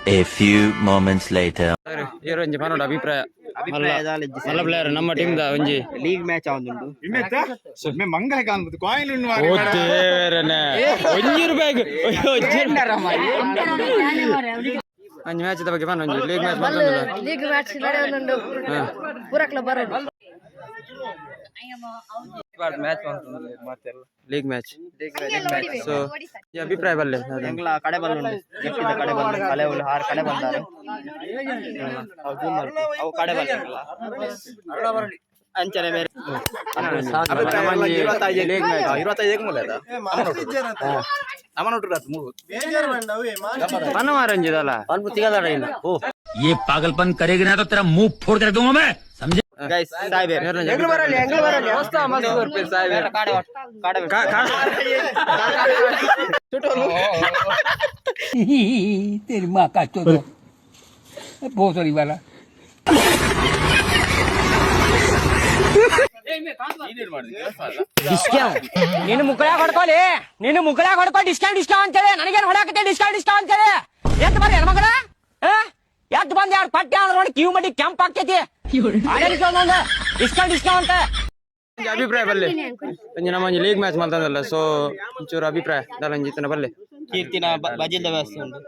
A few moments later. ಇರೋ ಒಂಜಿ ಪನೋಡ ಅಭಿಪ್ರಾಯ ಮಲ್ಲ ಪ್ಲೇಯರ್ ನಮ್ಮ ಟೀಮ್ ದ ಒಂಜಿ ಲೀಗ್ ಮ್ಯಾಚ್ ಆವೊಂದುಂಡು ಮಂಗಲ ಕಾಣ್ಬೋದು ಕಾಯಿನ್ ₹1 ಅಂಜಿ ಮ್ಯಾಚ್ ದ ಬಗ್ಗೆ ಪನ ಒಂಜಿ ಲೀಗ್ ಮ್ಯಾಚ್ ಲೀಗ್ ಮ್ಯಾಚ್ ನಡೆಯುವುದುಂಡು ಪೂರಕ್ಲ ಬರೋದು ಲೀಗ್ ಮ್ಯಾಚ್ ಸೊ ಈ ಅಭಿಪ್ರಾಯ ಬಲ್ಲೆ ಎಂಗ್ಲ ಕಡೆ ಬಲ್ಲುಂಡು ಗೆಟ್ಟಿದ ಕಡೆ ಬಲ್ಲು ಕಲೆವುಲು 6 ಕಡೆ ಬಂದಾರು ಅವು ಕಡೆ ಬಲ್ಲ ಅಂಚನೆ ಬೇರೆ 25 ಮೂಲ ಪನವಾರಂಜಿದಲ್ಲ ये पागलपन करेगी ना तो तेरा मुंह फोड़ कर दूंगा मैं समझे ಗೈಸ್ ಸಾಯ್ಬೇರೆ ಎಂಗ್ಲ ಬರಲಿ ಮಸ್ತ್ ಸಾಯ್ಬೇರೆ ಕಾಡೆ तेरी माँ का चोदो बहुत सॉरी वाला ನೀನು ಮುಕ್ಕಳ ಹೊಡ್ಕೊಳ್ಳಿ ಡಿಸ್ಕೌಂಟ್ ಅಂತೇಳಿ ನನಗೇನು ಹೊಡಾಕತ್ತೆ ಡಿಸ್ಕೌಂಟ್ ಅಂತೇಳಿ ಎದ್ದು ಬರ್ರಿ ಹೆಣ್ಮಗಳ ಎದ್ದು ಬಂದ್ 2 ಪಟ್ಟೆ ಅಂದ್ರೆ ನೋಡಿ ಕಿವಿ ಮಡಿ ಕೆಂಪ್ ಆಗ್ತೈತಿ ಡಿಸ್ಕೌಂಟ್ ಅಭಿಪ್ರಾಯ ಬಲ್ಲೆ ಒಂಜಿ ನಮ್ಮ ಒಂಜಿ ಲೀಗ್ ಮ್ಯಾಚ್ ಮಲ್ತಂದಲ್ಲ ಸೊ ಒಂಚೂರು ಅಭಿಪ್ರಾಯ ದಲಂಜಿತನ ಬಲ್ಲೆ ಕೀರ್ತಿನ ಬಜಿಲ್ದ ವ್ಯವಸ್ಥೆ ಉಂಟು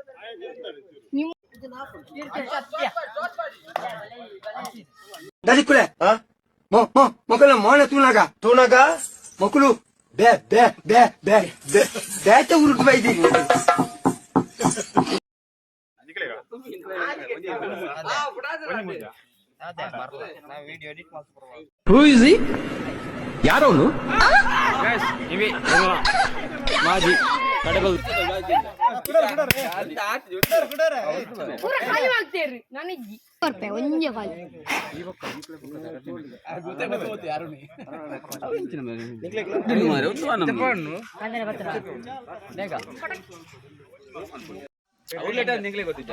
Dadikule, mokulu mona tunaga, mokulu be ta uruk baidi. Who is he? ಯಾರವನು? ಗೈಸ್ ಇವಿ ಮಾಜಿ ಕಡೆಬಲ್ ಪೂರ ಖಾಲಿ ಆಗ್ತೀರಿ ನನಗೆ ₹1 ಒಂಜೆ ಖಾಲಿ ಅವ್ರ ಲೇಟ ನಿಂಗ್ಲೇ ಗೊತ್ತಿದ್ದ